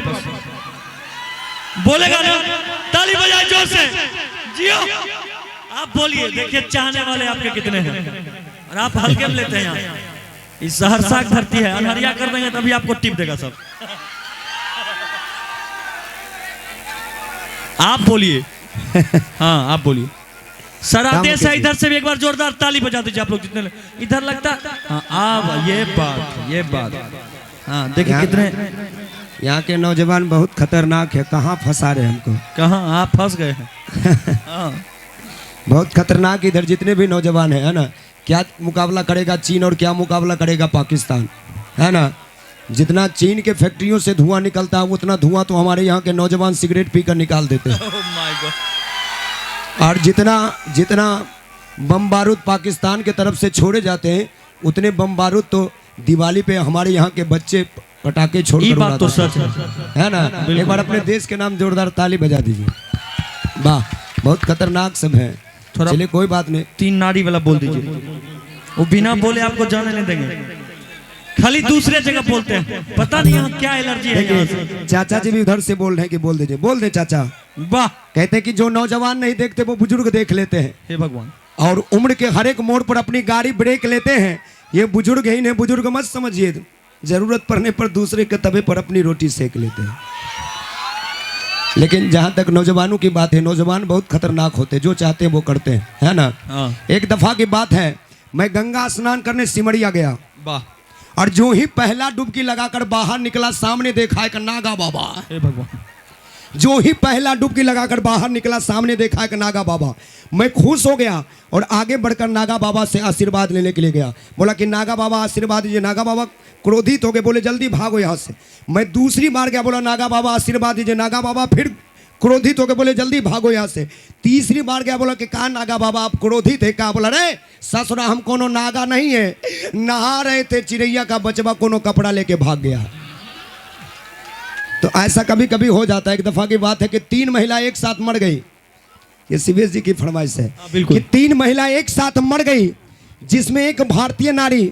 वापस। बोलेगा ना, ताली बजाए जोर से, जियो। आप बोलिए, देखिए चाहने वाले आपके कितने हैं और आप हल्के में लेते हैं। यहाँ इस सहरसा की धरती है, अनहरिया कर देंगे तभी आपको टिप देगा सब। आप बोलिए। हाँ आप बोलिए। सारा देश है, इधर से भी एक बार जोरदार ताली बजा दीजिए आप लोग जितने इधर लगता। हाँ आप ये बात हाँ देखिए कितने यहाँ के नौजवान बहुत खतरनाक है। कहाँ फंसा रहे हमको, कहाँ आप फंस गए हैं। हाँ बहुत खतरनाक। इधर जितने भी नौजवान है ना, क्या मुकाबला करेगा चीन और क्या मुकाबला करेगा पाकिस्तान, है ना। जितना चीन के फैक्ट्रियों से धुआं निकलता है उतना धुआं तो हमारे यहाँ के नौजवान सिगरेट पीकर निकाल देते हैं। Oh my God। और जितना बम बारूद पाकिस्तान के तरफ से छोड़े जाते हैं उतने बम बारूद तो दिवाली पे हमारे यहाँ के बच्चे पटाखे छोड़ कर बात तो सच है ना। एक बार अपने देश के नाम जोरदार ताली बजा दीजिए। वाह, बहुत खतरनाक सब है। चलिए कोई बात नहीं, 3 नाड़ी वाला बोल दीजिए। वो बिना बोले आपको जाने नहीं देंगे, खाली दूसरे जगह बोलते हैं। पता नहीं यहाँ क्या एलर्जी है। चाचा जी भी उधर से बोल रहे हैं कि बोल दीजिए। बोल दे चाचा। वाह। कहते हैं कि जो नौजवान नहीं देखते वो बुजुर्ग देख लेते हैं। हे भगवान। और उम्र के हर एक मोड़ पर अपनी गाड़ी ब्रेक लेते हैं। ये बुजुर्ग है, इन्हें बुजुर्ग मत समझिए। जरूरत पड़ने पर दूसरे के तवे पर अपनी रोटी सेक लेते हैं। लेकिन जहां तक नौजवानों की बात है, नौजवान बहुत खतरनाक होते हैं, जो चाहते हैं वो करते हैं, है ना। एक दफा की बात है, मैं गंगा स्नान करने सिमरिया गया। वाह। और जो ही पहला डुबकी लगाकर बाहर निकला, सामने देखा एक नागा बाबा। हे भगवान। जो ही पहला डुबकी लगाकर बाहर निकला, सामने देखा एक नागा बाबा। मैं खुश हो गया और आगे बढ़कर नागा बाबा से आशीर्वाद लेने के लिए गया। बोला कि नागा बाबा आशीर्वाद दीजिए। नागा बाबा क्रोधित हो गए, बोले जल्दी भागो यहाँ से। मैं दूसरी बार गया, बोला नागा बाबा आशीर्वाद दीजिए। नागा बाबा फिर क्रोधित हो गए, बोले जल्दी भागो यहाँ से। तीसरी बार गया, बोला कि कहा नागा बाबा आप क्रोधित है। कहा, बोला रे ससुरा हम कोनो नागा नहीं है, नहा रहे थे, चिड़ैया का बचवा कोनो कपड़ा लेके भाग गया। तो ऐसा कभी कभी हो जाता है। एक दफा की बात है कि 3 महिलाएं एक साथ मर गई। ये सीबीएस जी की फरमाइश है कि 3 महिलाएं एक साथ मर गई, जिसमें एक भारतीय नारी,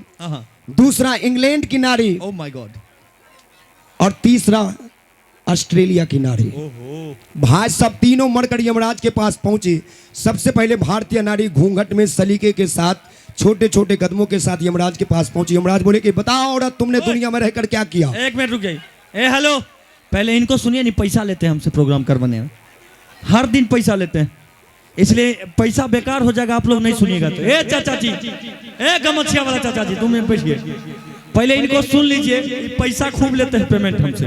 दूसरा इंग्लैंड की नारी, ओह माय गॉड, और तीसरा ऑस्ट्रेलिया की नारी। भाई सब तीनों मरकर यमराज के पास पहुंची। सबसे पहले भारतीय नारी घूंघट में सलीके के साथ, छोटे छोटे कदमों के साथ यमराज के पास पहुंची। यमराज बोले कि बताओ औरत, तुमने दुनिया में रहकर क्या किया। एक मिनट रुक जाइए। ए हेलो, पहले इनको सुनिए। नहीं पैसा लेते हैं हमसे प्रोग्राम करवाने में, हर दिन पैसा लेते हैं, इसलिए पैसा बेकार हो जाएगा आप लोग नहीं सुनिएगा तो। ए चाचा जी, ए गमछिया वाला चाचा जी, तुम बैठिए, पहले इनको सुन लीजिए। पैसा खूब लेते हैं पेमेंट हमसे,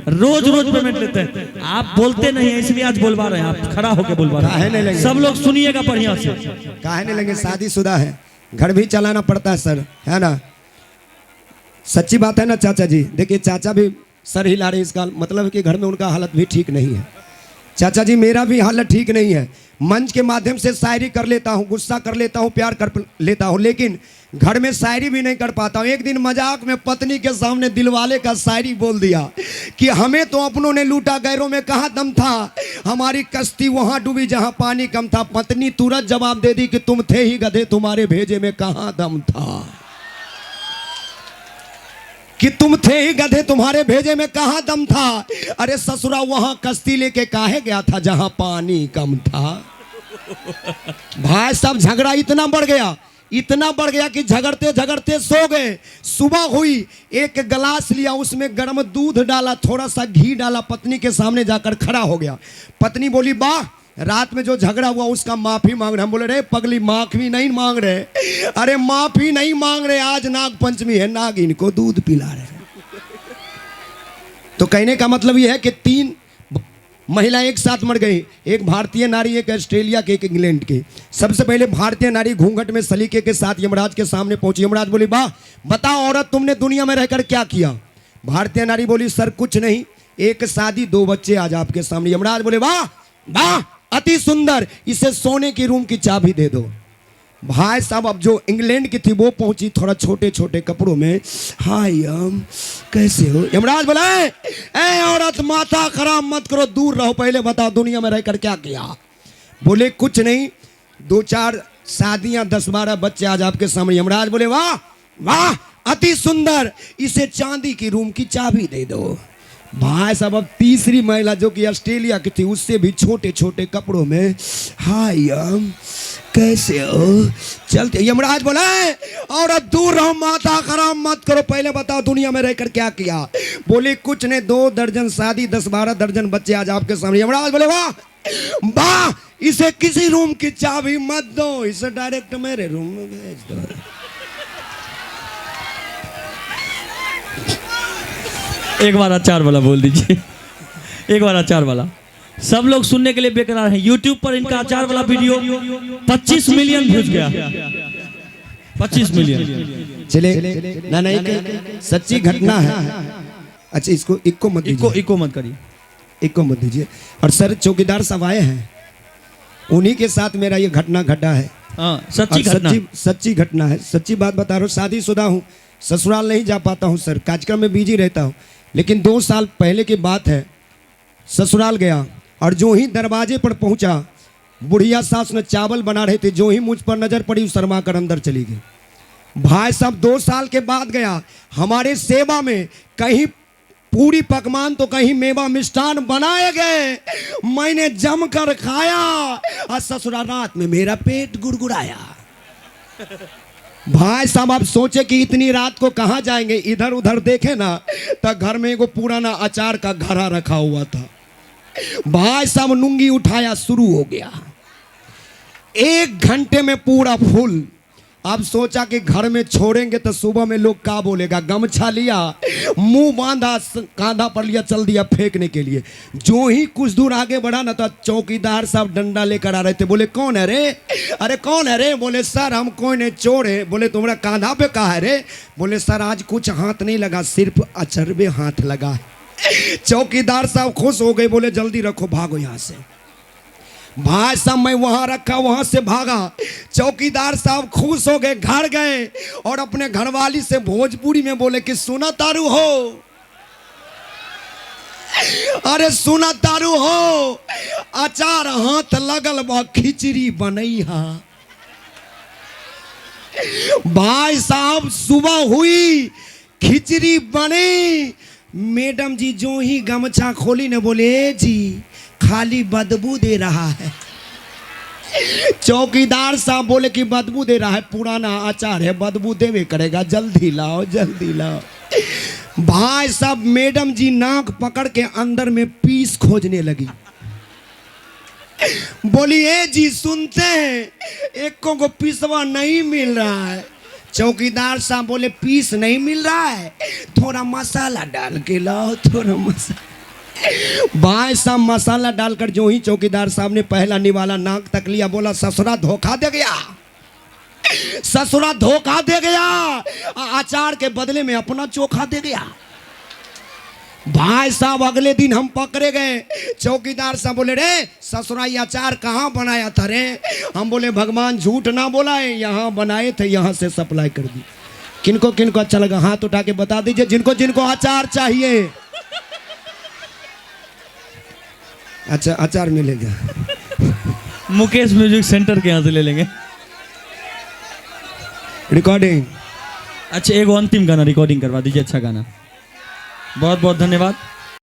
रोज रोज पेमेंट लेते हैं। आप बोलते नहीं है इसलिए आज बोलवा रहे हैं, आप खड़ा होकर बोलवा रहे हैं। सब लोग सुनिएगा बढ़िया से। काहे नहीं लगे, शादीशुदा है, घर भी चलाना पड़ता है सर, है ना। सच्ची बात है ना चाचा जी। देखिए चाचा भी सर हिला रहे, इसका मतलब है कि घर में उनका हालत भी ठीक नहीं है। चाचा जी मेरा भी हालत ठीक नहीं है। मंच के माध्यम से शायरी कर लेता हूँ, गुस्सा कर लेता हूँ, प्यार कर लेता हूँ, लेकिन घर में शायरी भी नहीं कर पाता हूँ। एक दिन मजाक में पत्नी के सामने दिलवाले का शायरी बोल दिया कि हमें तो अपनों ने लूटा, गैरों में कहाँ दम था, हमारी कश्ती वहाँ डूबी जहाँ पानी कम था। पत्नी तुरंत जवाब दे दी कि तुम थे ही गधे, तुम्हारे भेजे में कहाँ दम था। कि तुम थे ही गधे, तुम्हारे भेजे में कहाँ दम था। अरे ससुरा वहां कश्ती लेके काहे गया था जहां पानी कम था। भाई साहब झगड़ा इतना बढ़ गया कि झगड़ते झगड़ते सो गए। सुबह हुई, एक गिलास लिया, उसमें गर्म दूध डाला, थोड़ा सा घी डाला, पत्नी के सामने जाकर खड़ा हो गया। पत्नी बोली वाह, रात में जो झगड़ा हुआ उसका माफी मांग रहे। हम बोले रे पगली, माफी नहीं मांग रहे। अरे माफी नहीं मांग रहे, आज नाग पंचमी है, नाग इनको दूध पिला रहे। तो कहने का मतलब यह है कि 3 महिलाएं एक साथ मर गई, एक भारतीय नारी, एक ऑस्ट्रेलिया के, एक इंग्लैंड के। सबसे पहले भारतीय नारी घूंघट में सलीके के साथ यमराज के सामने पहुंची। यमराज बोली वाह, बताओ औरत, तुमने दुनिया में रहकर क्या किया। भारतीय नारी बोली सर कुछ नहीं, एक शादी, 2 बच्चे आज आपके सामने। यमराज बोले वाह वाह, अति सुंदर, इसे सोने की रूम की चाबी दे दो। भाई साहब अब जो इंग्लैंड की थी वो पहुंची थोड़ा छोटे छोटे कपड़ों में। हाय कैसे हो। यमराज बोला ए औरत, माथा खराब मत करो, दूर रहो, पहले बताओ दुनिया में रहकर क्या किया। बोले कुछ नहीं, 2-4 शादियां, 10-12 बच्चे आज आपके सामने। यमराज बोले वाह वाह, अति सुंदर, इसे चांदी की रूम की चाबी दे दो। भाई साहब अब तीसरी महिला जो कि ऑस्ट्रेलिया की थी, उससे भी छोटे छोटे कपड़ों में, हाय कैसे हो, चलते। यमराज बोला और अब दूर रहो, माता खराब मत करो, पहले बताओ दुनिया में रहकर क्या किया। बोले कुछ ने 2 दर्जन शादी, 10-12 दर्जन बच्चे आज आपके सामने। यमराज बोले वाह वाह, इसे किसी रूम की चाबी मत दो, इसे डायरेक्ट मेरे रूम में भेज दो। एक बार अचार वाला बोल दीजिए, एक बार अचार वाला। सब लोग सुनने के लिए बेकरार हैं। YouTube पर इनका अचार वाला वीडियो 25 मिलियन व्यूज गया, 25 मिलियन। चले ना नहीं, सच्ची घटना है। अच्छा इसको इको मत दीजिए, इको मत करिए, इको मत दीजिए। और सर चौकीदार सब आए हैं, उन्हीं के साथ मेरा ये घटना घटा है। सच्ची घटना, सच्ची घटना है, सच्ची बात बता रहा हूँ। शादीशुदा हूँ, ससुराल नहीं जा पाता हूँ सर, कार्यक्रम में बिजी रहता हूँ। लेकिन 2 साल पहले की बात है, ससुराल गया और जो ही दरवाजे पर पहुंचा, बुढ़िया सास ने चावल बना रहे थे, जो ही मुझ पर नजर पड़ी शर्मा कर अंदर चली गई। भाई साहब 2 साल के बाद गया, हमारे सेवा में कहीं पूरी पकवान तो कहीं मेवा मिष्ठान बनाए गए, मैंने जमकर खाया और ससुराल रात में मेरा पेट गुड़गुड़ाया। भाई साहब आप सोचे कि इतनी रात को कहाँ जाएंगे, इधर उधर देखे ना तो घर में एगो पुराना अचार का घड़ा रखा हुआ था। भाई साहब लुंगी उठाया, शुरू हो गया, 1 घंटे में पूरा फुल। अब सोचा कि घर में छोड़ेंगे तो सुबह में लोग क्या बोलेगा, गमछा लिया, मुंह बांधा, कांधा पर लिया, चल दिया फेंकने के लिए। जो ही कुछ दूर आगे बढ़ा ना तो चौकीदार साहब डंडा लेकर आ रहे थे। बोले कौन है रे, अरे कौन है रे। बोले सर हम कोई नहीं, चोर है। बोले तुम्हारा कांधा पे कहा है रे। बोले सर आज कुछ हाथ नहीं लगा, सिर्फ अचरबे हाथ लगा है। चौकीदार साहब खुश हो गए, बोले जल्दी रखो, भागो यहाँ से। भाई साहब मैं वहां रखा, वहां से भागा। चौकीदार साहब खुश हो गए, घर गए और अपने घरवाली से भोजपुरी में बोले कि सुना तारू हो, अरे सुना तारू हो, अचार हाथ लगल बा, खिचड़ी बनई हा। भाई साहब सुबह हुई, खिचड़ी बनी। मैडम जी जो ही गमछा खोली ने बोले जी खाली बदबू दे रहा है। चौकीदार साहब बोले कि बदबू दे रहा है, पुराना अचार है, बदबू देवे करेगा, जल्दी लाओ जल्दी लाओ। भाई साहब मैडम जी नाक पकड़ के अंदर में पीस खोजने लगी। बोली ए जी सुनते हैं, एक को पीसवा नहीं मिल रहा है। चौकीदार साहब बोले पीस नहीं मिल रहा है, थोड़ा मसाला डाल के लाओ, थोड़ा मसाला। भाई साहब मसाला डालकर जो ही चौकीदार साहब ने पहला निवाला नाक तक लिया, बोला ससुरा धोखा दे गया, ससुरा धोखा दे गया, अचार के बदले में अपना चोखा दे गया। भाई साहब अगले दिन हम पकड़े गए। चौकीदार साहब बोले रे ससुरा ये अचार कहाँ बनाया था रे। हम बोले भगवान झूठ ना बोला है, यहाँ बनाए थे, यहाँ से सप्लाई कर दी। किनको किनको अच्छा लगा हाथ उठा के बता दीजिए, जिनको जिनको अचार चाहिए। अच्छा अचार मिलेगा, मुकेश म्यूजिक सेंटर के यहाँ से ले लेंगे। रिकॉर्डिंग अच्छा एगो अंतिम गाना रिकॉर्डिंग करवा दीजिए, अच्छा गाना। बहुत बहुत धन्यवाद।